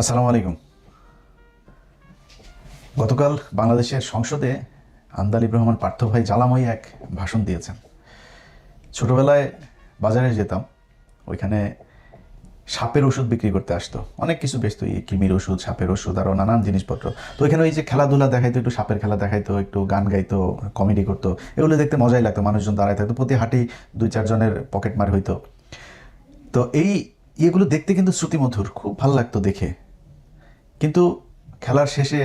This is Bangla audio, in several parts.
আসসালামু আলাইকুম। গতকাল বাংলাদেশের সংসদে আন্দালিব রহমান পার্থ ভাই জ্বালাময়ী এক ভাষণ দিয়েছেন। ছোটবেলায় বাজারে যেতাম, ওইখানে সাপের ওষুধ বিক্রি করতে আসতো, অনেক কিছু বেচতো, কৃমির ওষুধ, সাপের ওষুধ, আরও নানান জিনিসপত্র। তো ওইখানে ওই যে খেলাধুলা দেখাইতো, একটু সাপের খেলা দেখাইতো, একটু গান গাইতো, কমেডি করতো, এগুলো দেখতে মজাই লাগতো। মানুষজন দাঁড়ায় থাকতো, প্রতি হাঁটি 2-4 জনের পকেট মার হইতো। তো এই ইয়েগুলো দেখতে কিন্তু শ্রুতিমধুর, খুব ভালো লাগতো দেখে। কিন্তু খেলার শেষে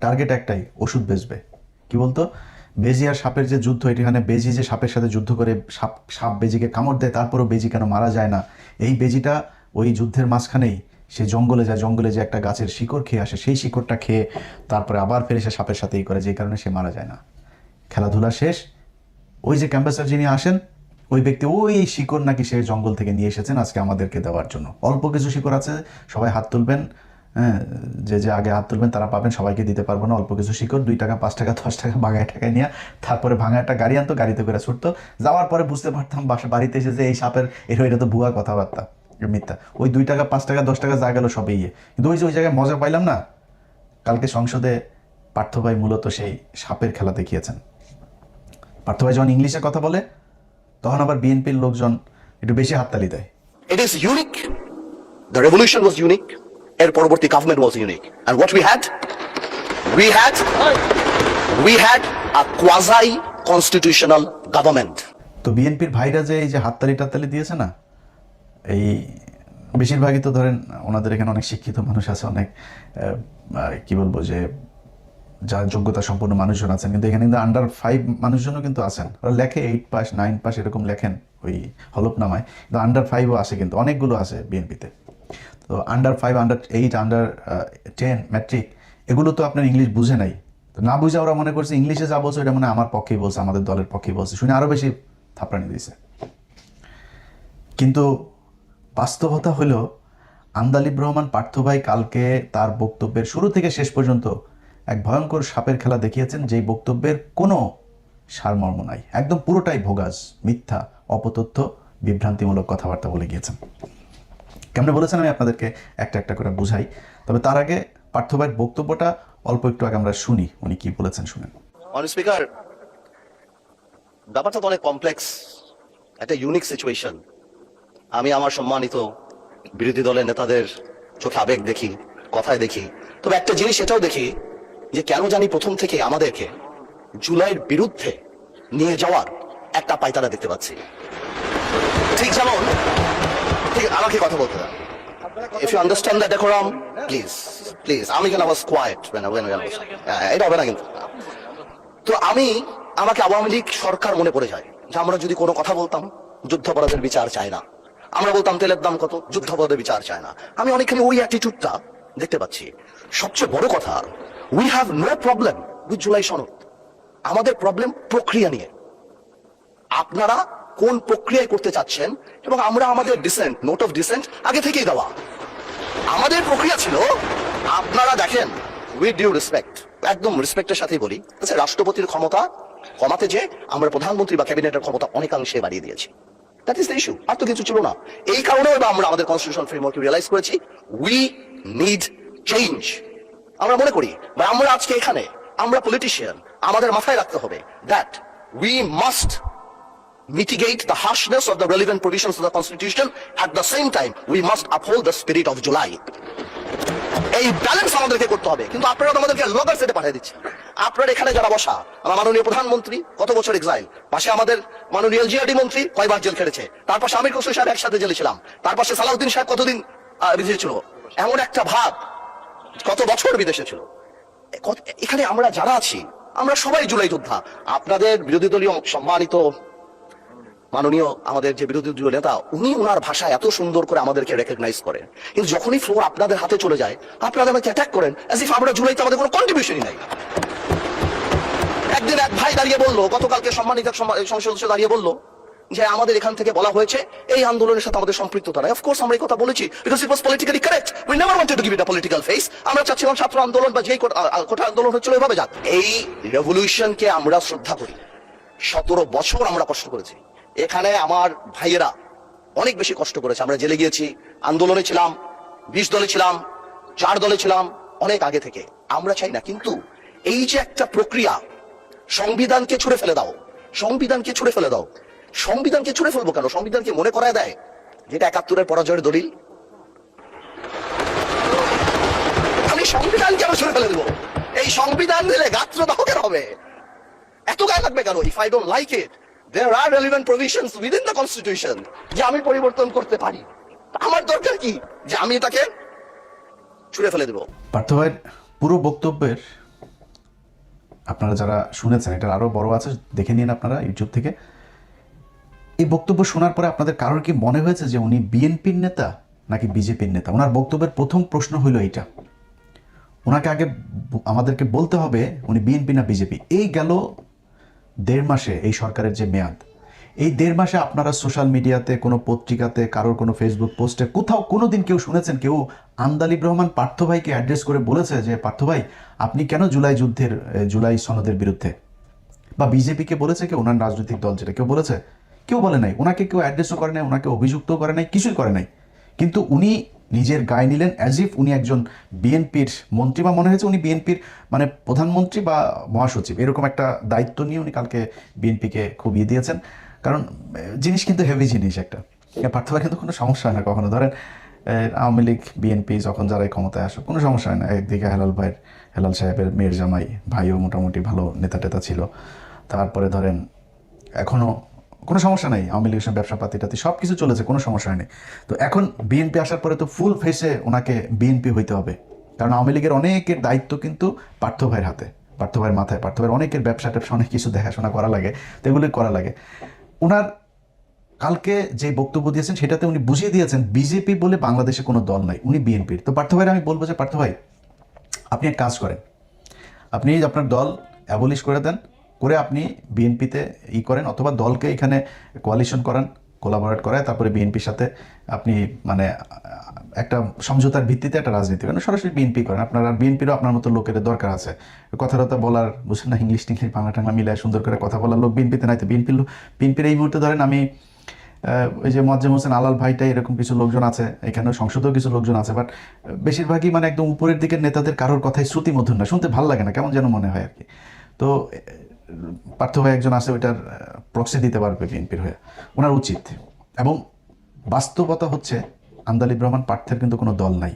টার্গেট একটাই, ওষুধ বেচবে। কি বলতো, বেজি আর সাপের যে যুদ্ধ, এখানে বেজি যে সাপের সাথে যুদ্ধ করে সাপ বেজিকে কামড় দেয়, তারপরেও বেজি কেন মারা যায় না, এই বেজিটা ওই যুদ্ধের মাঝখানেই সে জঙ্গলে যায়, জঙ্গলে যে একটা গাছের শিকড় খেয়ে আসে, সেই শিকড়টা খেয়ে তারপরে আবার ফেরে সে সাপের সাথেই করে, যে কারণে সে মারা যায় না। খেলাধুলা শেষ, ওই যে ক্যাম্পাসার যিনি আসেন, ওই ব্যক্তি ওই শিকড় নাকি সে জঙ্গল থেকে নিয়ে এসেছেন আজকে আমাদেরকে দেওয়ার জন্য। অল্প কিছু শিকড় আছে, সবাই হাত তুলবেন, হ্যাঁ, যে আগে হাত তুলবেন তারা পাবেন, সবাইকে দিতে পারবো না। অল্প কিছু শিকড়, 2 টাকা 5 টাকা 10 টাকা বাগায় টাকায় নিয়ে তারপরে ভাঙা একটা গাড়ি আনতো, গাড়িতে করে ছুটতো। যাওয়ার পরে বুঝতে পারতাম বাড়িতে এসে যে এই সাপের এটা তো ভুয়া কথাবার্তা, মিথ্যা। ওই 2 টাকা 5 টাকা 10 টাকা যা গেল সব ইয়ে। কিন্তু ওই যে ওই জায়গায় মজা পাইলাম না। কালকে সংসদে পার্থ ভাই মূলত সেই সাপের খেলা দেখিয়েছেন। পার্থ ভাই যখন ইংলিশে কথা বলে, তখন আবার বিএনপির লোকজন একটু বেশি হাততালি দেয়। It is unique. The revolution was unique. এর পরবর্তী government was unique. And what we had a quasi-constitutional government. তো বিএনপির ভাইরা যে এই যে হাততালি টাততালি দিয়েছে না, এই বেশিরভাগই তো ধরেন ওনাদের এখানে অনেক শিক্ষিত মানুষ আছে, অনেক কি বলবো যে যা যোগ্যতা সম্পন্ন মানুষজন আছেন, কিন্তু এখানে কিন্তু আন্ডার 5 মানুষজনও কিন্তু আছেন। ওরা লেখে 8 পাস 9 পাস এরকম লেখেন ওই হলফনামায়, কিন্তু আন্ডার 5ও আছে, কিন্তু অনেকগুলো আছে বিএনপিতে। তো আন্ডার 5, আন্ডার 8, আন্ডার 10 ম্যাট্রিক, এগুলো তো আপনার ইংলিশ বুঝে নাই। তো না বুঝে ওরা মনে করছে ইংলিশে যা বলছে ওটা মানে আমার পক্ষেই বলছে, আমাদের দলের পক্ষেই বলছে, শুনে আরও বেশি থাপড়ানি দিয়েছে। কিন্তু বাস্তবতা হলো, আন্দালিব রহমান পার্থ ভাই কালকে তার বক্তব্যের শুরু থেকে শেষ পর্যন্ত এক ভয়ঙ্কর সাপের খেলা দেখিয়েছেন, যেই বক্তব্যের কোনো সারমর্ম নাই, একদম পুরোটাই ভোগাস, মিথ্যা, অপতথ্য, বিভ্রান্তিমূলক কথাবার্তা বলে গিয়েছেন। কেমনে বলেছেন আমি আপনাদেরকে একটা একটা করে বুঝাই। তবে তার আগে পার্থ ভাইয়ের বক্তব্যটা অল্প একটু আগে আমরা শুনি, উনি কি বলেছেন শুনেন। অন স্পিকার, ব্যাপারটা তো অনেক কমপ্লেক্স, একটা ইউনিক সিচুয়েশন। আমি আমার সম্মানিত বিরোধী দলের নেতাদের চোখে আবেগ দেখি, কথায় দেখি, তবে একটা জিনিস এটাও দেখি যে কেন জানি প্রথম থেকে আমাদেরকে জুলাইয়ের বিরুদ্ধে নিয়ে যাওয়ার একটা পায়তারা দেখতে পাচ্ছি। ঠিক যেমন, ঠিক আমাকে কথা বলতে দাও। If you understand that decorum, please. আমি কেন was quiet when এটা হবে না কিন্তু। তো আমাকে আওয়ামী লীগ সরকার মনে পড়ে যায় যে আমরা যদি কোনো কথা বলতাম, যুদ্ধাপরাধের বিচার চায় না। আমরা বলতাম তেলের দাম কত, যুদ্ধাপরাধের বিচার চায় না। আমি অনেকখানি ওই অ্যাটিটিউডটা দেখতে পাচ্ছি। সবচেয়ে বড় কথা, we have no problem with July সনদ। আমাদের প্রবলেম প্রক্রিয়া নিয়ে। আপনারা কোন প্রক্রিয়ায় করতে চাচ্ছেন, এবং আমরা আমাদের ডিসেন্ট, নোট অফ ডিসেন্ট আগে থেকেই দেওয়া। আমাদের প্রক্রিয়া ছিল, আপনারা দেখেন, উইথ ডিউ রেসপেক্ট, একদম রেসপেক্টের সাথেই বলি, আচ্ছা, রাষ্ট্রপতির ক্ষমতা কমাতে যে আমরা প্রধানমন্ত্রী বা ক্যাবিনেটের ক্ষমতা অনেকাংশে বাড়িয়ে দিয়েছি। দ্যাট ইজ দ্য ইস্যু, আর তো কিছু ছিল না। এই কারণে আমরা আমাদের কনস্টিটিউশনাল ফ্রেমওয়ার্কে রিয়েলাইজ করেছি উই নিড চেঞ্জ। আমরা মনে করি বা আমরা আজকে এখানে, আমরা পলিটিশিয়ান, আমাদের মাথায় রাখতে হবে that we must mitigate the harshness of the relevant provisions of the constitution. At the same time, we must uphold the spirit of July. এই ব্যালেন্স আমাদেরকে করতে হবে। কিন্তু আপনারা তো আমাদেরকে লগর সেটে পাঠিয়ে দিচ্ছেন। আপনারা এখানে যারা বসা, আমার মাননীয় প্রধানমন্ত্রী কত বছর এক্সাইল, পাশে আমাদের মাননীয় জিআরডি মন্ত্রী কয়বার জেল খেটেছে, তার পাশে আমির খসরু সাহেব একসাথে জেলে ছিলাম, তার পাশে সালাউদ্দিন সাহেব কতদিন বিদেশে ছিল, এমন একটা ভাব কত বছর বিদেশে ছিল। এখানে আমরা যারা আছি, আমরা সবাই জুলাই যোদ্ধা। আপনাদের বিরোধী দলীয় সম্মানিত মাননীয় আমাদের যে বিরোধী দলীয় নেতা, উনি ওনার ভাষা এত সুন্দর করে আমাদেরকে রেকগনাইজ করেন, কিন্তু যখনই ফ্লোর আপনাদের হাতে চলে যায়, আপনারা আমাকে অ্যাটাক করেন অ্যাজ ইফ আমরা জুলাইতে আমাদের কোনো কন্ট্রিবিউশনই নাই। একদিন এক ভাই দাঁড়িয়ে বললো, গতকালকে সম্মানিত সংসদ সদস্য দাঁড়িয়ে বললো যে আমাদের এখান থেকে বলা হয়েছে এই আন্দোলনের সাথে আমাদের সম্পৃক্ততা নাই। অফকোর্স আমরা এই কথা বলেছি, because it was politically correct. We never wanted to give it a political face. আমরা চাচ্ছিলাম ছাত্র আন্দোলন বা যেই কোটা আন্দোলন হচ্ছিল এভাবে যাক। এই রেভলিউশনকে আমরা শ্রদ্ধা করি। 17 বছর আমরা কষ্ট করেছি। এখানে আমার ভাইয়েরা অনেক বেশি কষ্ট করেছে। আমরা জেলে গিয়েছি, আন্দোলনে ছিলাম, 20 দলে ছিলাম, যার দলে ছিলাম অনেক আগে থেকে, আমরা চাই না। কিন্তু এই যে একটা প্রক্রিয়া, সংবিধানকে ছুড়ে ফেলে দাও, সংবিধানকে ছুড়ে ফেলে দাও। সংবিধানকে ছুড়ে ফেলবো কেন? সংবিধানকে মনে করায় দেয় যেটা ৭১-এর পরাজয়ের দলিল। আমি সংবিধান কেন ছুড়ে ফেলে দেবো? এই সংবিধান দিলে গাত্রদাহ কেন হবে? এত গায়ে লাগবে কেন? If I don't like it, there are relevant provisions within the constitution যে আমি পরিবর্তন করতে পারি। আমার দরকার কি যে আমি এটাকে ছুড়ে ফেলে দেবো? পার্থ ভাইয়ের পুরো বক্তব্যের আপনারা যারা শুনেছেন, এটার আরো বড় আছে, দেখে নিন আপনারা ইউটিউব থেকে। এই বক্তব্য শোনার পরে আপনাদের কারোর কি মনে হয়েছে যে উনি বিএনপির নেতা নাকি বিজেপির নেতা? ওনার বক্তব্যের প্রথম প্রশ্ন হইল এইটা। ওনাকে আগে আমাদেরকে বলতে হবে উনি বিএনপি না বিজেপি। এই গেল ১.৫ মাসে এই সরকারের যে মেয়াদ, এই ১.৫ মাসে আপনারা সোশ্যাল মিডিয়াতে, কোনো পত্রিকাতে, কারোর কোনো ফেসবুক পোস্টে কোথাও কোনো দিন কেউ শুনেছেন কেউ আন্দালিব রহমান পার্থ ভাইকে অ্যাড্রেস করে বলেছে যে পার্থ ভাই আপনি কেন জুলাই সনদের বিরুদ্ধে? বা বিজেপিকে বলেছে কেউ, ওনার রাজনৈতিক দল যেটা, কেউ বলেছে? কেউ বলে নাই। ওনাকে কেউ অ্যাড্রেসও করে নাই, ওনাকে অভিযুক্তও করে নাই, কিছুই করে নাই। কিন্তু উনি নিজের গায়ে নিলেন অ্যাজ ইফ উনি একজন বিএনপির মন্ত্রী, বা মনে হয়েছে উনি বিএনপির মানে প্রধানমন্ত্রী বা মহাসচিব, এরকম একটা দায়িত্ব নিয়ে উনি কালকে বিএনপিকে খুবিয়ে দিয়েছেন। কারণ জিনিস কিন্তু হেভি জিনিস একটা। পার্থ ভাই কিন্তু কোনো সমস্যা হয় না কখনো। ধরেন আওয়ামী লীগ বিএনপি যখন যারাই ক্ষমতায় আসে কোনো সমস্যা হয় না। একদিকে হেলাল সাহেবের মেয়ের জামাই ভাইও মোটামুটি ভালো নেতা টেতা ছিল। তারপরে ধরেন এখনও কোনো সমস্যা নেই, আওয়ামী লীগের সঙ্গে ব্যবসা পাতিটাতি সব কিছু চলেছে, কোনো সমস্যা নেই। তো এখন বিএনপি আসার পরে তো ফুল ফেসে ওনাকে বিএনপি হইতে হবে। কারণ আওয়ামী লীগের অনেকের দায়িত্ব কিন্তু পার্থ ভাইয়ের হাতে, পার্থ ভাইয়ের মাথায়। পার্থ ভাইয়ের অনেকের ব্যবসা ট্যাবসা অনেক কিছু দেখাশোনা করা লাগে, তো এগুলোই করা লাগে। ওনার কালকে যে বক্তব্য দিয়েছেন সেটাতে উনি বুঝিয়ে দিয়েছেন বিজেপি বলে বাংলাদেশে কোনো দল নাই, উনি বিএনপির। তো পার্থ ভাইয়ের আমি বলবো যে পার্থ ভাই আপনি এক কাজ করেন, আপনি আপনার দল অ্যাবলিশ করে দেন, করে আপনি বিএনপিতে করেন, অথবা দলকে এখানে কোয়ালিশন করান, কোলাবোরেট করায়, তারপরে বিএনপির সাথে আপনি মানে একটা সমঝোতার ভিত্তিতে একটা রাজনীতি করেন, সরাসরি বিএনপি করেন। আপনার আর বিএনপিরও আপনার মতো লোকের দরকার আছে, কথাবার্তা বলার, বুঝছেন না, ইংলিশ টিংলিশ বাংলা টাংলা মিলায় সুন্দর করে কথা বলার লোক বিএনপিতে নাই। তো বিএনপির এই মুহূর্তে ধরেন আমি ওই যে মোয়াজ্জেম হোসেন আলাল ভাইটাই এরকম কিছু লোকজন আছে, এখানে সংসদেও কিছু লোকজন আছে, বাট বেশিরভাগই মানে একদম উপরের দিকের নেতাদের কারোর কথাই শ্রুতিমধুর না, শুনতে ভালো লাগে না, কেমন যেন মনে হয় আর কি। তো পার্থ ভাই একজন আছে ওইটার প্রক্সি দিতে পারবে বিএনপির হয়ে, ওনার উচিত। এবং বাস্তবতা হচ্ছে আন্দালিব রহমান পার্থের কিন্তু কোনো দল নাই।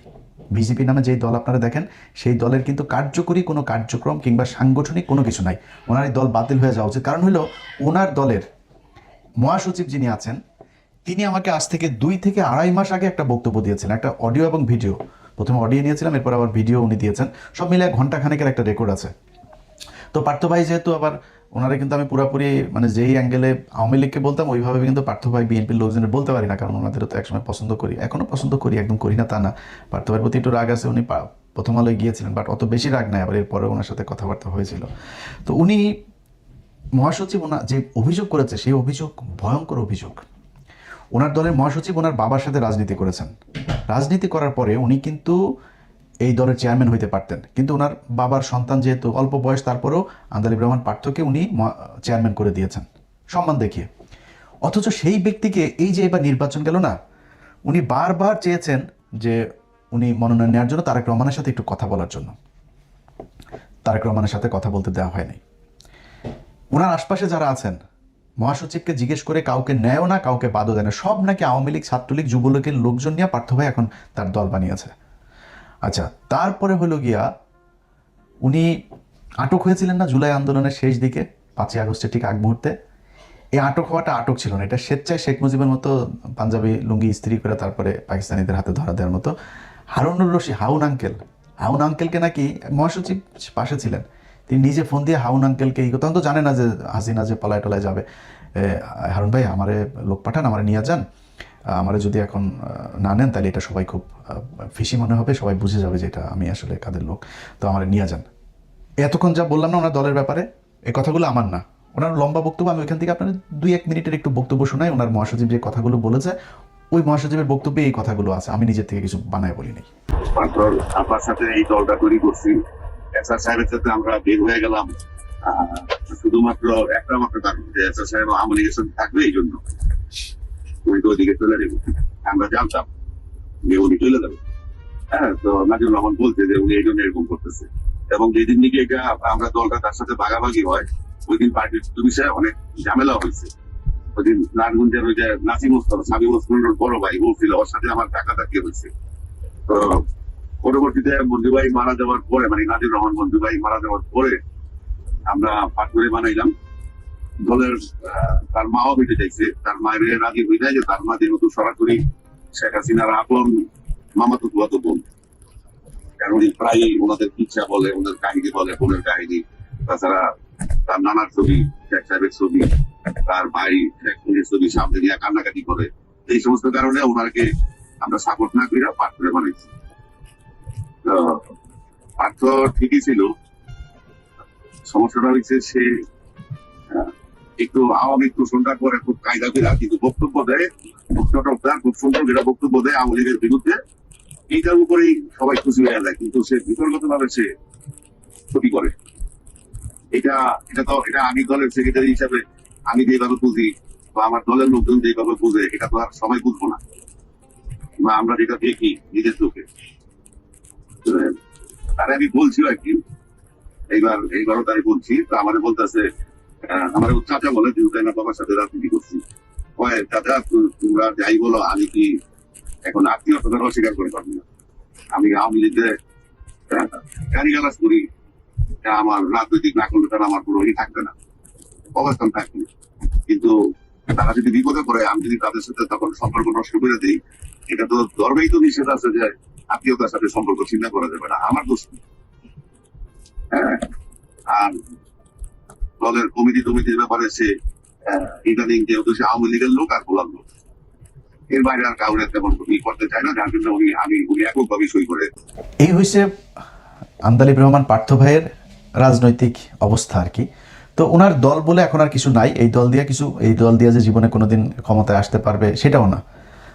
বিজেপি নামে যেই দল আপনারা দেখেন সেই দলের কিন্তু কার্যকরী কোনো কার্যক্রম কিংবা সাংগঠনিক কোনো কিছু নাই। ওনার এই দল বাতিল হয়ে যাওয়া উচিত। কারণ হলো ওনার দলের মহাসচিব যিনি আছেন তিনি আমাকে আজ থেকে 2 থেকে আড়াই মাস আগে একটা বক্তব্য দিয়েছিলেন, একটা অডিও এবং ভিডিও। প্রথমে অডিও নিয়েছিলাম, এরপর আবার ভিডিও উনি দিয়েছেন, সব মিলে ঘন্টাখানেকের একটা রেকর্ড আছে। তো পার্থ ভাই যেহেতু আবার ওনারা কিন্তু আমি পুরোপুরি মানে যেই অ্যাঙ্গেলে আওয়ামী লীগকে বলতাম ওইভাবে কিন্তু পার্থ ভাই বিএনপির লোকজনের বলতে পারি না, কারণ ওনাদেরও তো একসময় পছন্দ করি, এখনও পছন্দ করি, একদম করি না তা না। পার্থ ভাইয়ের প্রতি একটু রাগ আছে, উনি প্রথম আলোয় গিয়েছিলেন, বাট অত বেশি রাগ নাই, আবার এরপরে ওনার সাথে কথাবার্তা হয়েছিল। তো উনি মহাসচিব ওনার যে অভিযোগ করেছে সেই অভিযোগ ভয়ঙ্কর অভিযোগ। ওনার দলের মহাসচিব ওনার বাবার সাথে রাজনীতি করেছেন, রাজনীতি করার পরে উনি কিন্তু এই দলের চেয়ারম্যান হইতে পারতেন, কিন্তু ওনার বাবার সন্তান যেহেতু অল্প বয়স, তারপরেও আন্দালিব রহমান পার্থকে উনি চেয়ারম্যান করে দিয়েছেন সম্মান দেখিয়ে। অথচ সেই ব্যক্তিকে এই যে এবার নির্বাচন গেল না, উনি বারবার চেয়েছেন যে উনি মনোনয়ন নেওয়ার জন্য তারেক রহমানের সাথে একটু কথা বলার জন্য, তারেক রহমানের সাথে কথা বলতে দেওয়া হয়নি। ওনার আশপাশে যারা আছেন মহাসচিবকে জিজ্ঞেস করে কাউকে নেয়ও না, কাউকে বাদও দেয় না, সব নাকি আওয়ামী লীগ, ছাত্রলীগ, যুবলীগের লোকজন নিয়ে পার্থ ভাই এখন তার দল বানিয়েছে। আচ্ছা, তারপরে হলো গিয়া উনি আটক হয়েছিলেন না জুলাই আন্দোলনের শেষ দিকে, 5ই আগস্টের ঠিক আগ মুহূর্তে। এই আটক হওয়াটা আটক ছিল না, এটা স্বেচ্ছায় শেখ মুজিবের মতো পাঞ্জাবি লুঙ্গি ইস্ত্রি করে তারপরে পাকিস্তানিদের হাতে ধরা দেওয়ার মতো। হারুনুর রশিদ হাউন আঙ্কেলকে নাকি মহাসচিব পাশে ছিলেন, তিনি নিজে ফোন দিয়ে হাউন আঙ্কেলকে তখন তো জানে না যে হাসিনা যে পলায় টলায় যাবে, হারুন ভাই আমারে লোক পাঠান, আমারে নিয়ে যান, আমারে যদি এখন না নেন তাহলে এটা সবাই খুব ফিসি মনে হবে, সবাই বুঝে যাবে যে এটা আমি আসলে কাদের লোক, তো আমারে নিয়ে যান। এতক্ষণ যা বললাম না ওনার দলের ব্যাপারে, এই কথাগুলো আমার না, ওনার লম্বা বক্তব্য, আমি ওইখান থেকে আপনার 2-1 মিনিটের একটু বক্তব্য শোনাই। ওনার মহাসচিব যে কথাগুলো বলেছে ওই মহাসচিবের বক্তব্যে এই কথাগুলো আছে, আমি নিজের থেকে কিছু বানায় বলি নাই। আপনার সাথে এই দলটা তৈরি করছি, এসআর সাহেবের সাথে আমরা বের হয়ে গেলাম শুধুমাত্র একটা মাত্র কারণ যে এসআর সাহেব আওয়ামী লীগের সাথে থাকবে, এই জন্য উনি তো ওদিকে চলে যাবে। আমরা জানতাম যে উনি চলে যাবে, হ্যাঁ, তো নাজিবুর রহমান বলছে যে উনি এই জন্য এরকম করতেছে, এবং যেদিন নাকি এটা আমরা দলটা তার সাথে ভাগাভাগি হয় ওই দিন পার্টির বিষয়ে অনেক ঝামেলা হয়েছে। ওই দিন নারায়ণগঞ্জের ওই যে নাসিম ওসমান, সাবিম ওসমানের বড় ভাই বলছিল ওর সাথে আমার টাকাটাকি হয়েছে। তো পরবর্তীতে মঞ্জু ভাই মারা যাওয়ার পরে, মানে নাজিবুর রহমান মঞ্জু ভাই মারা যাওয়ার পরে আমরা পাটুরে বানাইলাম দলের। তার মাও বেঁচে চাইছে, তার মায়ের রাজি হয়ে যায় যে তার মা যেহেতু সরাসরি শেখ হাসিনার আপন মামাতো ফুয়াতো বোন, কারণ উনি প্রায়ই ওনাদের ইচ্ছা বলে, ওনাদের কাহিনী বলে, বোনের কাহিনী। তাছাড়া তার নানার ছবি, শেখ সাহেবের ছবি, তার ভাই শেখ মুজিবের ছবি সামনে নিয়ে কান্নাকাটি করে। এই সমস্ত কারণে ওনাকে আমরা সাপোর্ট না করে পাঠ করে বানাইছি। তো পার্থ ঠিকই ছিল, সমস্যাটা হচ্ছে সে একটু আওয়ামী শোষণটা করে খুব কায়দা করে কিন্তু বক্তব্য দেয়, খুব সুন্দর যেটা বক্তব্য দেয় আওয়ামী লীগের বিরুদ্ধে, এইটার উপরেই সবাই খুশি হয়ে যায়, কিন্তু সে বিতর্কত ভাবে সে ক্ষতি করে। এটা এটা আমি দলের সেক্রেটারি হিসাবে আমি যেভাবে বুঝি বা আমার দলের লোকজন যেভাবে বুঝে, এটা তো আর সবাই বুঝবো না, বা আমরা যেটা দেখি নিজের চোখে। তারা আমি বলছি একদিন, এইবারও তাই বলছি, তো আমাদের বলতেছে, আমার চাচা বলে যেহেতু আমার বাবার সাথে রাজনীতি করছি, চাচা তোমরা যাই বলো আমি কি এখন আত্মীয়তার অস্বীকার করে পারবো না। আমি আওয়ামী লীগের গালিগালাজ করি, আমার রাজনৈতিক না করলে তারা আমার পুরো থাকবে না, অবস্থান থাকবে না। কিন্তু তারা যদি বিপদে পড়ে, আমি যদি তাদের সাথে তখন সম্পর্ক নষ্ট করে দিই, এটা তো ধর্মেই তো নিষেধ আছে যে আত্মীয়তার সাথে সম্পর্ক চিন্তা করা যাবে না, আমার দোষ। হ্যাঁ, আর দলের কমিটির ব্যাপারে সে ইদানিং যেহেতু সে আওয়ামী লীগের লোক আর গোলাম লোক, এর বাইরে আর কাউরে তেমন করতে চায় না, যার জন্য উনি এককভাবে সই করে। এই হয়েছে আন্দালিব রহমান পার্থ ভাইয়ের রাজনৈতিক অবস্থা আর কি। তো ওনার দল বলে এখন আর কিছু নাই, এই দল দিয়ে যে জীবনে কোনোদিন ক্ষমতায় আসতে পারবে সেটাও না।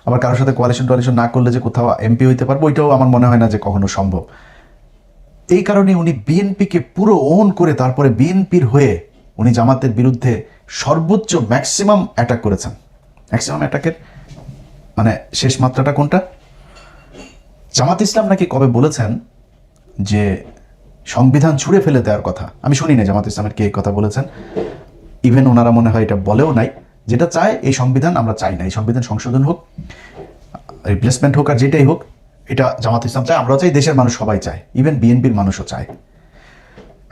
আবার কারোর সাথে কোয়ালিশন না করলে যে কোথাও এমপি হইতে পারবে ওইটাও আমার মনে হয় না যে কখনো সম্ভব। এই কারণে উনি বিএনপিকে পুরো ওন করে তারপরে বিএনপির হয়ে উনি জামাতের বিরুদ্ধে সর্বোচ্চ ম্যাক্সিমাম অ্যাটাক করেছেন। ম্যাক্সিমাম অ্যাটাকের মানে শেষ মাত্রাটা কোনটা? জামাত ইসলাম নাকি কবে বলেছেন যে সংবিধান ছুঁড়ে ফেলে দেওয়ার কথা। আমি শুনি না জামাত ইসলামের কে কথা বলেছেন, ইভেন ওনারা মনে হয় এটা বলেও নাই। যেটা চায় এই সংবিধান আমরা চাই না, এই সংবিধান সংশোধন হোক, রিপ্লেসমেন্ট হোক, আর যেটাই হোক এটা জামাত ইসলাম চায়, আমরাও চাই, দেশের মানুষ সবাই চায়, ইভেন বিএনপির মানুষও চায়।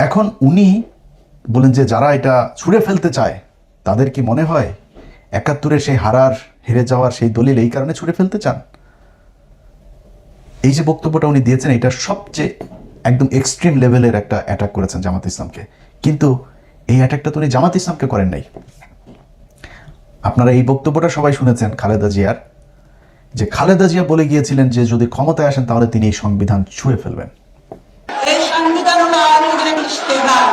এখন উনি বলেন যে যারা এটা ছুঁড়ে ফেলতে চায় তাদের কি মনে হয় ৭১-এ সেই হেরে যাওয়ার সেই দলিল এই কারণে ছুঁড়ে ফেলতে চান? এই যে বক্তব্যটা উনি দিয়েছেন এটা সবচেয়ে একদম এক্সট্রিম লেভেলের একটা অ্যাটাক করেছেন জামাত ইসলামকে। কিন্তু এই অ্যাটাকটা তো উনি জামাত ইসলামকে করেন নাই। আপনারা এই বক্তব্যটা সবাই শুনেছেন খালেদা জিয়ার, যে খালেদা জিয়া বলে গিয়েছিলেন যে যদি ক্ষমতায় আসেন তাহলে তিনি এই সংবিধান ছুঁড়ে ফেলবেন। এই সংবিধান হলো আওয়ামী ইশতেহার।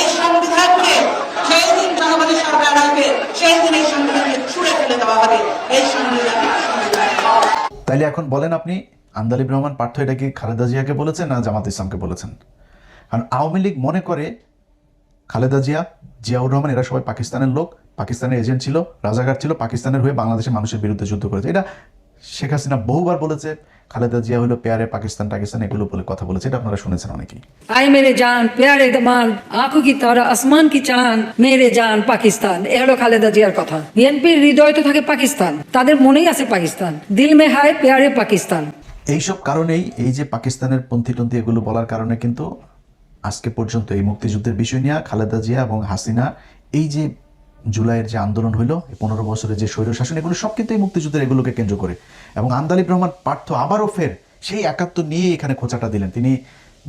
এই সংবিধানকে যেই দিন জনগণের সরকার আসবে সেই দিন এই সংবিধানকে ছুঁড়ে ফেলে দেওয়া হবে। এই সংবিধান তাইলে এখন বলেন আপনি, আন্দালিব রহমান পার্থ এটা কি খালেদা জিয়াকে বলেছেন না জামাত ইসলামকে বলেছেন? কারণ আওয়ামী লীগ মনে করে খালেদা জিয়া, জিয়াউর রহমান এরা সবাই পাকিস্তানের লোক, পাকিস্তানের এজেন্ট ছিল, রাজাকার ছিল, পাকিস্তানের হয়ে বাংলাদেশের মানুষের বিরুদ্ধে যুদ্ধ করেছে। এটা শেখ হাসিনা বহুবার বলেছে, খালেদা জিয়া হলো পেয়ারে পাকিস্তান এগুলো বলে কথা বলেছে, এটা আপনারা শুনেছেন অনেকেই। आए मेरे जान प्यारे दमान आंखों की तारा आसमान की चांद मेरे जान পাকিস্তান, এ হলো খালেদা জিয়ার কথা। বিএনপির হৃদয় তো থাকে পাকিস্তান, তাদের মনেই আছে পাকিস্তান, দিল মে হায় প্যারে পাকিস্তান। এইসব কারণেই এই যে পাকিস্তানের পন্থী এগুলো বলার কারণে কিন্তু আজকে পর্যন্ত এই মুক্তিযুদ্ধের বিষয় নিয়ে খালেদা জিয়া এবং হাসিনা এই যে জুলাইয়ের যে আন্দোলন হইলো, 15 বছরের যে স্বৈরশাসন, এগুলো সব কিন্তু এই মুক্তিযুদ্ধের এগুলোকে কেন্দ্র করে। এবং আন্দালিব রহমান পার্থ আবারও ফের সেই ৭১ নিয়ে এখানে খোঁচাটা দিলেন। তিনি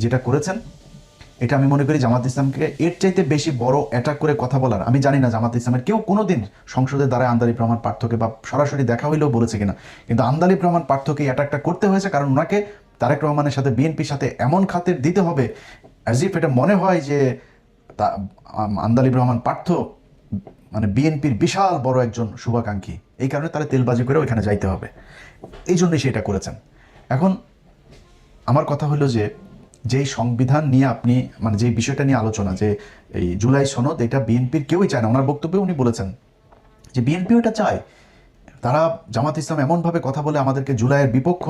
যেটা করেছেন এটা আমি মনে করি জামাত ইসলামকে এর চাইতে বেশি বড় অ্যাটাক করে কথা বলার, আমি জানি না জামাত ইসলামের কেউ কোনোদিন সংসদের দ্বারা আন্দালিব রহমান পার্থকে বা সরাসরি দেখা হইলেও বলেছে কিনা, কিন্তু আন্দালিব রহমান পার্থকে এই অ্যাটাকটা করতে হয়েছে কারণ ওনাকে তারেক রহমানের সাথে বিএনপির সাথে এমন খাতির দিতে হবে অ্যাজ ইফ এটা মনে হয় যে আন্দালিব রহমান পার্থ মানে বিএনপির বিশাল বড় একজন শুভাকাঙ্ক্ষী, এই কারণে তারা তেলবাজি করে ওইখানে যাইতে হবে, এই জন্যই সেটা করেছেন। এখন আমার কথা হলো যে যেই সংবিধান নিয়ে আপনি মানে যেই বিষয়টা নিয়ে আলোচনা, যে এই জুলাই সনদ, এটা বিএনপির কেউই চায় না। ওনার বক্তব্যে উনি বলেছেন যে বিএনপি ওটা চায়, তারা জামাত ইসলাম এমনভাবে কথা বলে আমাদেরকে জুলাইয়ের বিপক্ষ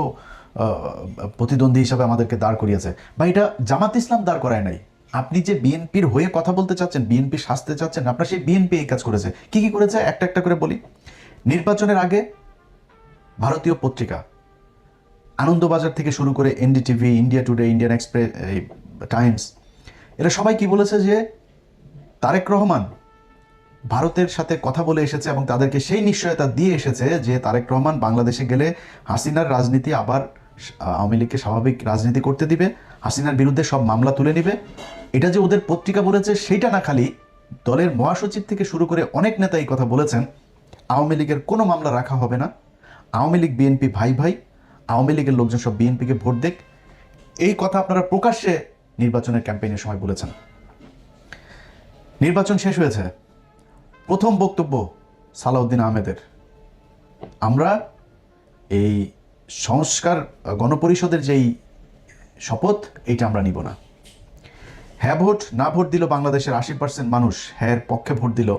প্রতিদ্বন্দ্বী হিসাবে আমাদেরকে দাঁড় করিয়েছে, বা এটা জামাত ইসলাম দাঁড় করায় নাই। আপনি যে বিএনপির হয়ে কথা বলতে চাচ্ছেন, বিএনপি শাস্তে চাচ্ছেন, আপনার সেই বিএনপি এই কাজ করেছে। কি কি করেছে একটা একটা করে বলি। নির্বাচনের আগে ভারতীয় পত্রিকা আনন্দবাজার থেকে শুরু করে NDTV, India today, Indian express, Times, এরা সবাই কি বলেছে যে তারেক রহমান ভারতের সাথে কথা বলে এসেছে এবং তাদেরকে সেই নিশ্চয়তা দিয়ে এসেছে যে তারেক রহমান বাংলাদেশে গেলে হাসিনার রাজনীতি আবার আওয়ামী লীগকে স্বাভাবিক রাজনীতি করতে দিবে, হাসিনার বিরুদ্ধে সব মামলা তুলে নিবে। এটা যে ওদের পত্রিকা বলেছে সেইটা না, খালি দলের মহাসচিব থেকে শুরু করে অনেক নেতা এই কথা বলেছেন, আওয়ামী লীগের কোনো মামলা রাখা হবে না, আওয়ামী লীগ বিএনপি ভাই ভাই, আওয়ামী লীগের লোকজন সব বিএনপিকে ভোট দেখ। এই কথা আপনারা প্রকাশ্যে নির্বাচনের ক্যাম্পেইনের সময় বলেছেন। নির্বাচন শেষ হয়েছে, প্রথম বক্তব্য সালাউদ্দিন আহমেদের, আমরা এই সংস্কার গণপরিষদের যেই শপথ এইটা আমরা নিব না। হ্যাঁ ভোট না ভোট দিল বাংলাদেশের 80% মানুষ হ্যাঁ পক্ষে ভোট দিল।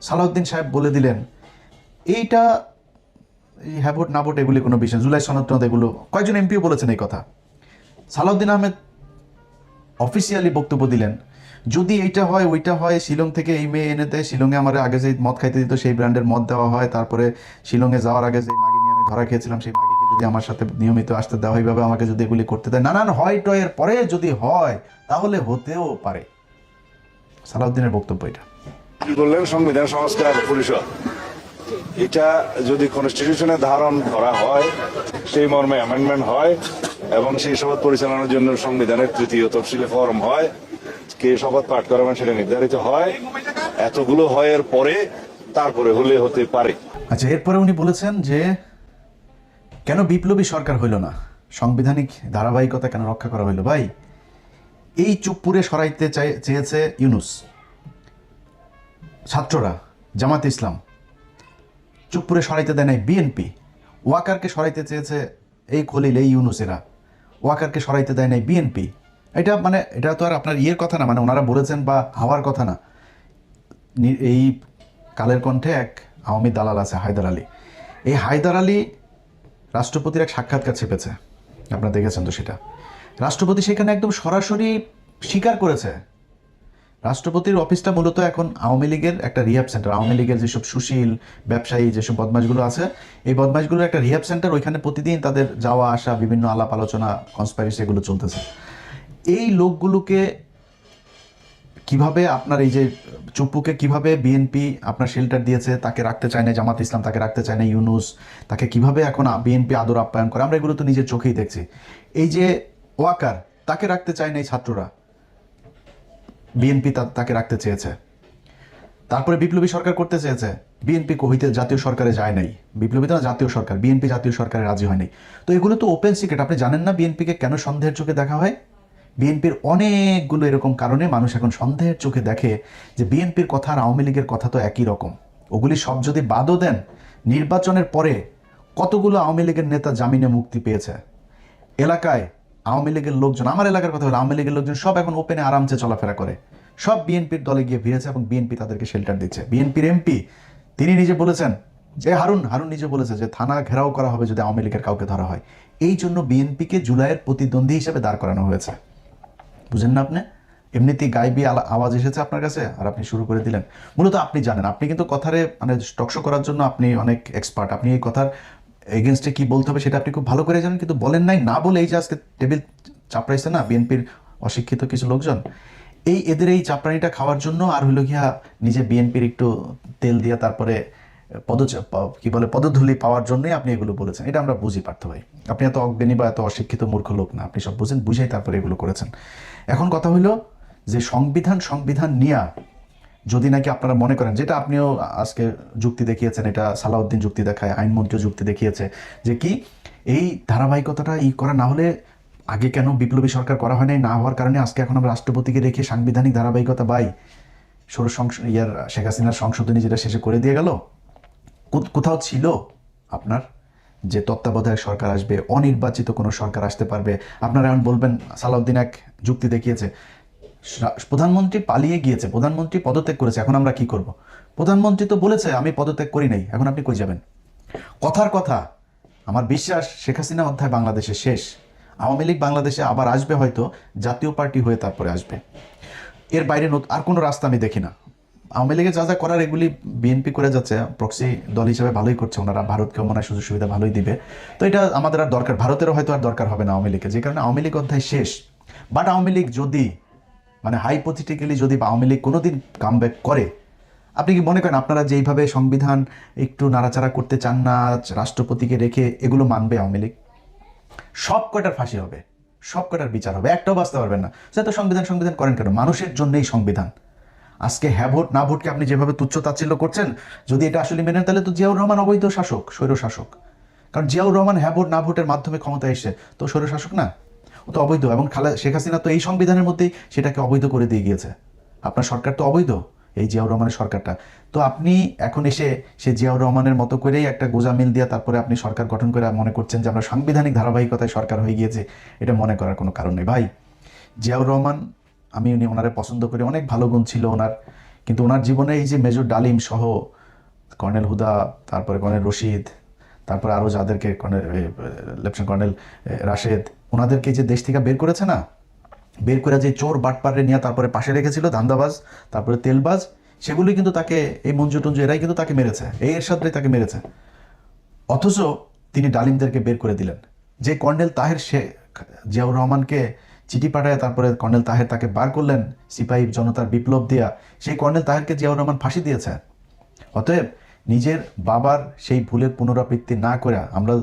সালাউদ্দিন সাহেব বলে দিলেন এইটা হ্যাঁ ভোট না ভোট এগুলি কোনো বিষয়, জুলাই সনদ এগুলো, কয়েকজন এমপিও বলেছেন এই কথা। সালাউদ্দিন আহমেদ অফিসিয়ালি বক্তব্য দিলেন, যদি এইটা হয় ওইটা হয়, শিলং থেকে এই মেয়ে এনে দেয়, শিলংয়ে আমার আগে যে মদ খাইতে দিত সেই ব্র্যান্ডের মদ দেওয়া হয়, তারপরে শিলংয়ে যাওয়ার আগে যে মাগি নিয়ে আমি ধরা খেয়েছিলাম সেই মাগিকে যদি আমার সাথে নিয়মিত আসতে দেওয়া হয়, এইভাবে আমাকে যদি এগুলি করতে দেয়, নানান হয় টয়ের পরে যদি হয় তাহলে হতেও পারে। সালাউদ্দিনের বক্তব্য এটা। কি বললেন সংবিধান সংস্কার পরিষদ, এটা যদি কনস্টিটিউশনে ধারণ করা হয়, সেই মর্মে অ্যামেন্ডমেন্ট হয় এবং সেই শপথ পরিচালনার জন্য সংবিধানের 3য় তফসিলে ফরম হয়, কে শপথ পাঠ করাবেন সেটা নির্ধারিত হয়, এতগুলো হয় এর পরে তারপরে হলে হতে পারে। আচ্ছা, এরপরে উনি বলেছেন যে কেন বিপ্লবী সরকার হইল না, সাংবিধানিক ধারাবাহিকতা কেন রক্ষা করা হইল। ভাই, এই চুপপুরে সরাইতে চেয়েছে ইউনুস, ছাত্ররা, জামাত ইসলাম, চুপপুরে সরাইতে দেয় নাই বিএনপি, ওয়াকারকে সরাইতে চেয়েছে এই খলিল, এই ইউনুসেরা, ওয়াকারকে সরাইতে দেয় নাই বিএনপি। এটা মানে এটা তো আর আপনার ইয়ের কথা না, মানে ওনারা বলেছেন বা হাওয়ার কথা না। এই কালের কণ্ঠে এক আওয়ামী দালাল আছে হায়দার আলী, এই হায়দার আলী রাষ্ট্রপতির এক সাক্ষাৎকার ছেপেছে, আপনারা দেখেছেন তো সেটা। রাষ্ট্রপতি সেখানে একদম সরাসরি স্বীকার করেছে রাষ্ট্রপতির অফিসটা মূলত এখন আওয়ামী লীগের একটা রিহ্যাব সেন্টার। আওয়ামী লীগের যেসব সুশীল ব্যবসায়ী, যেসব বদমাশগুলো আছে, এই বদমাশগুলোর একটা রিহ্যাব সেন্টার, ওইখানে প্রতিদিন তাদের যাওয়া আসা, বিভিন্ন আলাপ আলোচনা, কনস্পাইরেসি এগুলো চলতেছে। এই লোকগুলোকে কিভাবে আপনার এই যে চুপ্পুকে কিভাবে বিএনপি আপনার শেল্টার দিয়েছে, তাকে রাখতে চায় না জামাত ইসলাম, তাকে রাখতে চায় না ইউনুস, তাকে কিভাবে এখন বিএনপি আদর আপ্যায়ন করে, আমরা এগুলো তো নিজের চোখেই দেখছি। এই যে ওয়াকার, তাকে রাখতে চায় না এই ছাত্ররা, বিএনপি তাকে রাখতে চেয়েছে। তারপরে বিপ্লবী সরকার করতে চেয়েছে, বিএনপি হইতে জাতীয় সরকারে যায় নাই, বিপ্লবী তো না জাতীয় সরকার, বিএনপি জাতীয় সরকারে রাজি হয় নাই। তো এগুলো তো ওপেন সিক্রেট। আপনি জানেন না বিএনপিকে কেন সন্দেহের চোখে দেখা হয়? বিএনপির অনেকগুলো এরকম কারণে মানুষ এখন সন্দেহের চোখে দেখে যে বিএনপির কথা আর আওয়ামী লীগের কথা তো একই রকম। ওগুলি সব যদি বাদও দেন, নির্বাচনের পরে কতগুলো আওয়ামী লীগের নেতা জামিনে মুক্তি পেয়েছে। এলাকায় আওয়ামী লীগের লোকজন, আমার এলাকার কথা হলো, আওয়ামী লীগের লোকজন সব এখন ওপেনে আরামসে চলাফেরা করে, সব বিএনপির দলে গিয়ে ভিড়েছে এবং বিএনপি তাদেরকে শেল্টার দিচ্ছে। বিএনপির এমপি তিনি নিজে বলেছেন যে হারুন নিজে বলেছে যে থানা ঘেরাও করা হবে যদি আওয়ামী লীগের কাউকে ধরা হয়। এই জন্য বিএনপিকে জুলাইয়ের প্রতিদ্বন্দ্বী হিসেবে দাঁড় করানো হয়েছে। বুঝেন না আপনি? এমনিতেই গাইবি আওয়াজ এসেছে আপনার কাছে আর আপনি শুরু করে দিলেন। মূলত আপনি জানেন, আপনি কিন্তু কথারে মানে টকশো করার জন্য আপনি অনেক এক্সপার্ট, আপনি এই কথার এগেনস্টে কি বলতে হবে সেটা আপনি খুব ভালো করে জানেন, কিন্তু বলেন নাই। না বলে এই যে আজকে টেবিল চাপড়াইছে না বিএনপির অশিক্ষিত কিছু লোকজন, এদের এই চাপড়ানিটা খাওয়ার জন্য আর হইল গিয়া নিজে বিএনপির একটু তেল দিয়া তারপরে পদধূলি পাওয়ার জন্যই আপনি এগুলো বলেছেন। এটা আমরা বুঝি পার্থ ভাই, আপনি এত অজ্ঞানী বা এত অশিক্ষিত মূর্খ লোক না, আপনি সব বুঝেন, বুঝেই তারপরে এগুলো করেছেন। এখন কথা হইল যে সংবিধান নিয়ে যদি নাকি আপনারা মনে করেন, যেটা আপনিও আজকে যুক্তি দেখিয়েছেন, এটা সালাউদ্দিন যুক্তি দেখায়, আইনমন্ত্রী যুক্তি দেখিয়েছে যে কি এই ধারাবাহিকতাটা করা না হলে আগে কেন বিপ্লবী সরকার করা হয় নাই, না হওয়ার কারণে আজকে এখন আমরা রাষ্ট্রপতিকে রেখে সাংবিধানিক ধারাবাহিকতা শেখ হাসিনার সংশোধনী যেটা শেষে করে দিয়ে গেল, কোথাও ছিল আপনার যে তত্ত্বাবধায়ক সরকার আসবে, অনির্বাচিত কোনো সরকার আসতে পারবে। আপনারা এখন বলবেন সালাউদ্দিন এক যুক্তি দেখিয়েছে, প্রধানমন্ত্রী পালিয়ে গিয়েছে, প্রধানমন্ত্রী পদত্যাগ করেছে, এখন আমরা কি করব? প্রধানমন্ত্রী তো বলেছে আমি পদত্যাগ করি নাই, এখন আপনি কই যাবেন? কথার কথা আমার বিশ্বাস শেখ হাসিনা অধ্যায় বাংলাদেশে শেষ। আওয়ামী লীগ বাংলাদেশে আবার আসবে, হয়তো জাতীয় পার্টি হয়ে তারপরে আসবে। এর বাইরে আর কোনো রাস্তা আমি দেখি না। আওয়ামী লীগের যা যা করার এগুলি বিএনপি করে যাচ্ছে, প্রক্সি দল হিসেবে ভালোই করছে, ওনারা ভারতকেও মনে হয় সুযোগ সুবিধা ভালোই দিবে। তো এটা আমাদের আর দরকার, ভারতেরও হয়তো আর দরকার হবে না আওয়ামী লীগের, যে কারণে আওয়ামী লীগ অধ্যায় শেষ। বাট আওয়ামী লীগ যদি মানে হাইপোথেটিক্যালি যদি আওয়ামী লীগ কোনোদিন কামব্যাক করে, আপনি কি মনে করেন আপনারা যেইভাবে সংবিধান একটু নাড়াচাড়া করতে চান না, রাষ্ট্রপতিকে রেখে, এগুলো মানবে আওয়ামী লীগ? সব কটার ফাঁসি হবে, সব কটার বিচার হবে, একটাও বাঁচতে পারবেন না। সে তো সংবিধান সংবিধান করেন কেন? মানুষের জন্যই সংবিধান। আজকে হ্যাঁ ভোট না ভোটকে আপনি যেভাবে তুচ্ছ তাচ্ছিল্য করছেন, যদি এটা আসলে মেনেন তাহলে তো জিয়াউর রহমান অবৈধ শাসক, স্বৈর শাসক। কারণ জিয়াউর রহমান হ্যাঁ ভোট না ভোটের মাধ্যমে ক্ষমতায় এসে তো স্বৈর শাসক না, ও তো অবৈধ। এবং শেখ হাসিনা তো এই সংবিধানের মধ্যেই সেটাকে অবৈধ করে দিয়ে গিয়েছে। আপনার সরকার তো অবৈধ, এই জিয়াউর রহমানের সরকারটা। তো আপনি এখন এসে সে জিয়াউর রহমানের মতো করেই একটা গোজামিল দিয়া তারপরে আপনি সরকার গঠন করে মনে করছেন যে আমরা সাংবিধানিক ধারাবাহিকতায় সরকার হয়ে গিয়েছে, এটা মনে করার কোনো কারণ নেই ভাই। জিয়াউর রহমান, আমি ওনারে পছন্দ করি, অনেক ভালো গুণ ছিল ওনার, কিন্তু ওনার জীবনে এই যে মেজর ডালিম সহ কর্নেল হুদা, তারপরে কর্নেল রশিদ, তারপরে আরও যাদেরকে লেফটেন্যান্ট কর্নেল রাশেদ, ওনাদেরকে যে দেশ থেকে বের করেছে না, বের করে যে চোর বাটপাড়ে নিয়ে তারপরে পাশে রেখেছিল, ধান্দাবাজ, তারপরে তেলবাজ, সেগুলি কিন্তু তাকে, এই মঞ্জু টঞ্জু এরাই কিন্তু তাকে মেরেছে, এই এরশাদরাই তাকে মেরেছে। অথচ তিনি ডালিমদেরকে বের করে দিলেন। যে কর্নেল তাহের সে জিয়াউর রহমানকে চিঠি পাঠায়, তারপরে কর্নেল তাহের তাকে বার করলেন সিপাহী জনতার বিপ্লব দিয়া, সেই কর্নেল তাহেরকে জিয়াউর রহমান ফাঁসি দিয়েছে। অতএব নিজের বাবার সেই ভুলের পুনরাবৃত্তি না করে, আমরা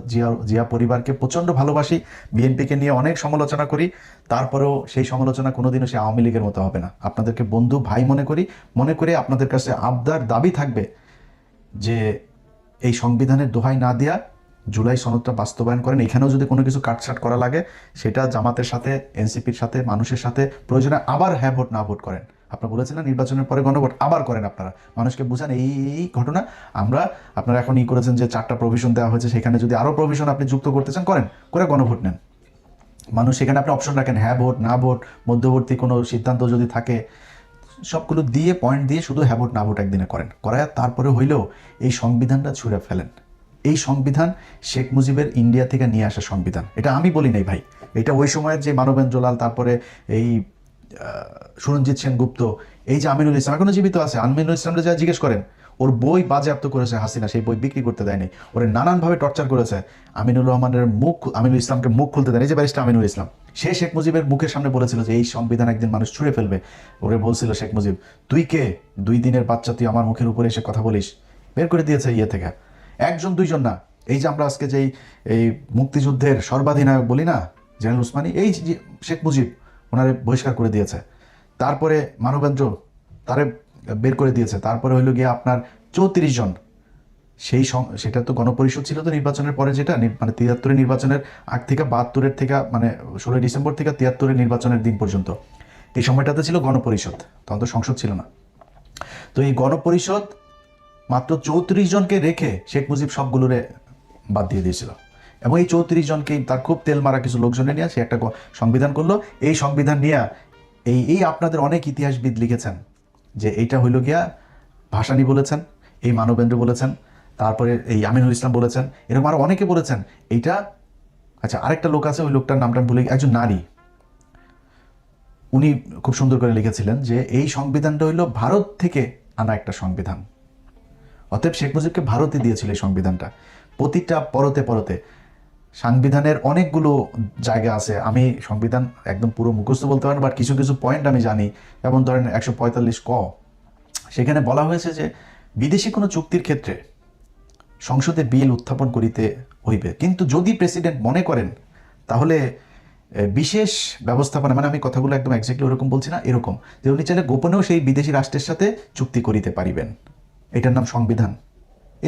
জিয়া পরিবারকে প্রচণ্ড ভালোবাসি, বিএনপিকে নিয়ে অনেক সমালোচনা করি, তারপরেও সেই সমালোচনা কোনোদিনও সে আওয়ামী লীগের মতো হবে না। আপনাদেরকে বন্ধু ভাই মনে করে আপনাদের কাছে আবদার দাবি থাকবে যে এই সংবিধানের দোহাই না দেয়া জুলাই সনদটা বাস্তবায়ন করেন। এখানেও যদি কোনো কিছু কাটছাট করা লাগে, সেটা জামাতের সাথে, এনসিপির সাথে, মানুষের সাথে প্রয়োজনে আবার হ্যাঁ ভোট না ভোট করেন। আপনারা বলেছিলেন নির্বাচনের পরে গণভোট, আবার করেন। আপনারা মানুষকে বুঝান এই ঘটনা আপনারা এখন করেছেন যে 4টা প্রভিশন দেওয়া হয়েছে, সেখানে যদি আরও প্রভিশন আপনি যুক্ত করতে চান করেন, করে গণভোট নেন। মানুষ সেখানে আপনি অপশন রাখেন, হ্যাঁ ভোট না ভোট, মধ্যবর্তী কোনো সিদ্ধান্ত যদি থাকে, সবগুলো দিয়ে পয়েন্ট দিয়ে শুধু হ্যাঁ ভোট না ভোট একদিনে করায় তারপরে হইলেও এই সংবিধানটা ছুঁড়ে ফেলেন। এই সংবিধান শেখ মুজিবের ইন্ডিয়া থেকে নিয়ে আসা সংবিধান, এটা আমি বলি নাই ভাই, এটা ওই সময়ের যে মানবেন্দ্র লাল, তারপরে এই সুরঞ্জিত সেনগুপ্ত, এই যে আমিনুল ইসলাম এখনো জীবিত আছে, আমিনুল ইসলামকে যা জিজ্ঞেস করেন, ওর বই বাজেয়াপ্ত করেছে হাসিনা, সেই বই বিক্রি করতে দেয়নি, ওরে নানানভাবে টর্চার করেছে। আমিনুল ইসলামকে মুখ খুলতে দেয়নি, যে ব্যারিস্টার আমিনুল ইসলাম, সে শেখ মুজিবের মুখের সামনে বলেছিল যে এই সংবিধান একদিন মানুষ ছুঁড়ে ফেলবে। ওরে বলছিল শেখ মুজিব, তুই কে, 2 দিনের বাচ্চা, তুই আমার মুখের উপরে এসে কথা বলিস? বের করে দিয়েছে থেকে, 1জন 2জন না। এই যে আমরা আজকে যেই এই মুক্তিযুদ্ধের সর্বাধিনায়ক বলি না, জেনারেল উসমানী, এই শেখ মুজিব ওনারে বহিষ্কার করে দিয়েছে। তারপরে মানবেন্দ্র, তারে বের করে দিয়েছে। তারপরে হইল গিয়ে আপনার 34 জন, সেটা তো গণপরিষদ ছিল তো নির্বাচনের পরে, যেটা মানে 73-এর নির্বাচনের আগ থেকে 72-এর থেকে, মানে 16 ডিসেম্বর থেকে 73-এর নির্বাচনের দিন পর্যন্ত, এই সময়টাতে ছিল গণপরিষদ, তখন তো সংসদ ছিল না। তো এই গণপরিষদ মাত্র 34 জনকে রেখে শেখ মুজিব সবগুলোরে বাদ দিয়ে দিয়েছিল, এবং এই 34 জনকে তার খুব তেল মারা কিছু লোকজনে নিয়ে সে একটা সংবিধান করলো। এই সংবিধান নিয়ে এই আপনাদের অনেক ইতিহাসবিদ লিখেছেন যে এইটা হইল গিয়া, ভাসানী বলেছেন, এই মানবেন্দ্র বলেছেন, তারপরে এই আমিনুল ইসলাম বলেছেন, এরকম আরো অনেকে বলেছেন এইটা। আচ্ছা, আরেকটা লোক আছে, ওই লোকটার নামটা ভুলে, একজন নারী, উনি খুব সুন্দর করে লিখেছিলেন যে এই সংবিধানটা হইল ভারত থেকে আনা একটা সংবিধান। অতএব শেখ মুজিবকে ভারতই দিয়েছিল এই সংবিধানটা। প্রতিটা পরতে সংবিধানের অনেকগুলো জায়গা আছে, আমি সংবিধান একদম পুরো মুখস্থ বলতে পারি না, বাট কিছু কিছু পয়েন্ট আমি জানি। যেমন ধরেন 145 ক, সেখানে বলা হয়েছে যে বিদেশি কোনো চুক্তির ক্ষেত্রে সংসদে বিল উত্থাপন করিতে হইবে, কিন্তু যদি প্রেসিডেন্ট মনে করেন তাহলে বিশেষ ব্যবস্থাপনা, মানে আমি কথাগুলো একদম এক্স্যাক্টলি ওরকম বলছি না, এরকম যে উনি চাইলে গোপনেও সেই বিদেশি রাষ্ট্রের সাথে চুক্তি করিতে পারিবেন। এটার নাম সংবিধান।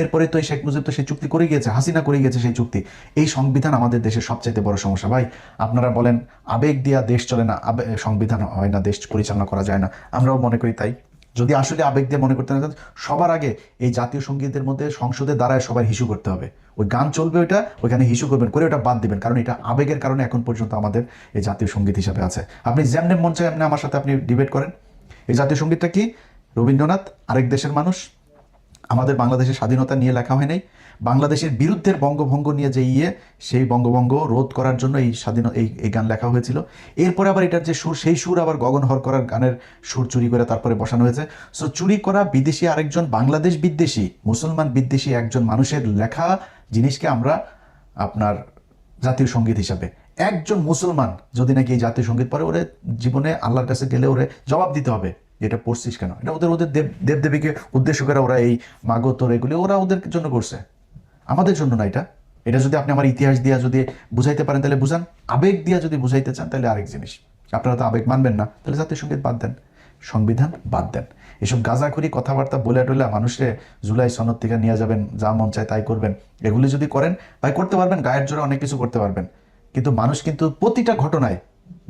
এরপরে তো এই শেখ মুজিব তো সেই চুক্তি করে গিয়েছে, হাসিনা করে গিয়েছে সেই চুক্তি। এই সংবিধান আমাদের দেশের সবচাইতে বড় সমস্যা ভাই। আপনারা বলেন আবেগ দিয়া দেশ চলে না, সংবিধান হয় না, দেশ পরিচালনা করা যায় না, আমরাও মনে করি তাই। যদি আসলে আবেগ দিয়ে মনে করতে না, সবার আগে এই জাতীয় সঙ্গীতের মধ্যে সংসদে দাঁড়ায় সবার হিসু করতে হবে। ওই গান চলবে, ওইটা ওইখানে হিসু করবেন, করে ওটা বাদ দিবেন, কারণ এটা আবেগের কারণে এখন পর্যন্ত আমাদের এই জাতীয় সঙ্গীত হিসাবে আছে। আপনি যেমনি মন চায় এমনি আমার সাথে আপনি ডিবেট করেন। এই জাতীয় সঙ্গীতটা কি? রবীন্দ্রনাথ আরেক দেশের মানুষ, আমাদের বাংলাদেশের স্বাধীনতা নিয়ে লেখা হয় নাই, বাংলাদেশের বিরুদ্ধের বঙ্গভঙ্গ নিয়ে যে সেই বঙ্গভঙ্গ রোধ করার জন্য এই গান লেখা হয়েছিল। এরপরে আবার এটার যে সুর, সেই সুর আবার গগন হর করার গানের সুর চুরি করে তারপরে বসানো হয়েছে। সো চুরি করা বিদেশি আরেকজন বাংলাদেশ বিদ্বেষী, মুসলমান বিদ্বেষী একজন মানুষের লেখা জিনিসকে আমরা আপনার জাতীয় সঙ্গীত হিসাবে, একজন মুসলমান যদি নাকি এই জাতীয় সঙ্গীত পড়ে, ওরে জীবনে আল্লাহর কাছে গেলে ওরে জবাব দিতে হবে, এটা পড়ছিস কেন। এটা ওদের দেবদেবীকে উদ্দেশ্য করে ওরা এই মাগতর এগুলি ওরা ওদের জন্য করছে, আমাদের জন্য না। এটা যদি আপনি আমার ইতিহাস দিয়া যদি বুঝাইতে পারেন তাহলে বুঝান, আবেগ দিয়া যদি বুঝাইতে চান তাহলে আরেক জিনিস। আপনারা তো আবেগ মানবেন না, তাহলে জাতীয় সঙ্গীত বাদ দেন, সংবিধান বাদ দেন। এসব গাঁজাখুরি কথাবার্তা বলে টলে মানুষকে জুলাই সনদ থেকে নিয়ে যাবেন, যা মন চায় তাই করবেন, এগুলি যদি করেন ভাই করতে পারবেন, গায়ের জোরে অনেক কিছু করতে পারবেন, কিন্তু মানুষ কিন্তু প্রতিটা ঘটনায়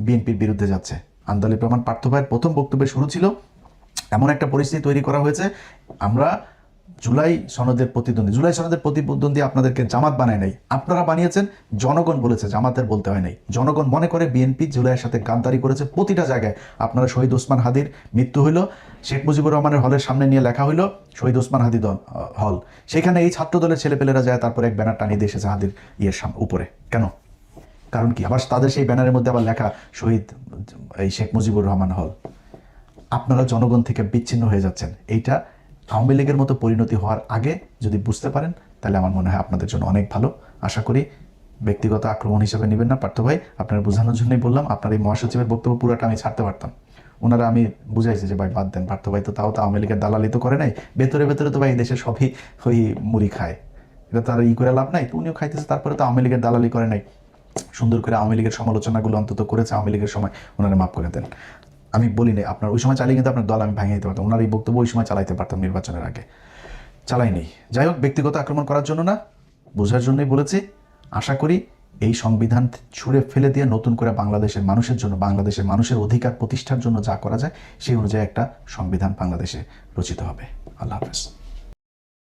বিএনপির বিরুদ্ধে যাচ্ছে। আন্দালিব রহমান পার্থ ভাইয়ের প্রথম বক্তব্যের শুরু ছিল এমন একটা পরিস্থিতি তৈরি করা হয়েছে, আমরা জুলাই সনদের প্রতিদ্বন্দ্বী আপনাদেরকে জামাত বানায় নাই, আপনারা বানিয়েছেন, জনগণ বলেছে, জামাতের বলতে হয় নাই। জনগণ মনে করে বিএনপি জুলাইয়ের সাথে গাদ্দারি করেছে প্রতিটা জায়গায়। আপনারা শহীদ ওসমান হাদির মৃত্যু হইল, শেখ মুজিবুর রহমানের হলের সামনে নিয়ে লেখা হইল শহীদ ওসমান হাদি হল, সেখানে এই ছাত্র দলের ছেলেপেলেরা যায় তারপরে এক ব্যানার টানিয়ে দিয়ে এসেছে হাদির উপরে। কেন? কারণ কি? আবার তাদের সেই ব্যানারের মধ্যে আবার লেখা শহীদ এই শেখ মুজিবুর রহমান হল। আপনারা জনগণ থেকে বিচ্ছিন্ন হয়ে যাচ্ছেন। এইটা আওয়ামী লীগের মতো পরিণতি হওয়ার আগে যদি বুঝতে পারেন তাহলে আমার মনে হয় আপনাদের জন্য অনেক ভালো। আশা করি ব্যক্তিগত আক্রমণ হিসেবে নেবেন না পার্থ ভাই, আপনার বোঝানোর জন্যই বললাম। আপনার এই মহাসচিবের বক্তব্য পুরোটা আমি ছাড়তে পারতাম, ওনারা আমি বুঝাইছি যে ভাই বাদ দেন, পার্থ ভাই তো তাও তো আওয়ামী লীগের দালালি তো করে নাই, ভেতরে ভেতরে তো ভাই দেশে সবই ওই মুড়ি খায়, এটা তার করে লাভ নাই, তো উনিও খাইতেছে, তারপরে তো আওয়ামী লীগের দালালি করে নাই, সুন্দর করে আওয়ামী লীগের সমালোচনাগুলো অন্তত করেছে আওয়ামী লীগের সময়, ওনারা মাফ করে দেন। আমি বলি নাই আপনার ওই সময় চালিয়ে কিন্তু আপনার দল আমি ভাঙিয়ে দিতে পারতাম, ওনার এই বক্তব্য ওই সময় চালাইতে পারতাম, নির্বাচনের আগে চালাই নেই। যাই হোক, ব্যক্তিগত আক্রমণ করার জন্য না, বোঝার জন্যই বলেছি। আশা করি এই সংবিধান ছুঁড়ে ফেলে দিয়ে নতুন করে বাংলাদেশের মানুষের জন্য, বাংলাদেশের মানুষের অধিকার প্রতিষ্ঠার জন্য যা করা যায় সেই অনুযায়ী একটা সংবিধান বাংলাদেশে রচিত হবে। আল্লাহ হাফেজ।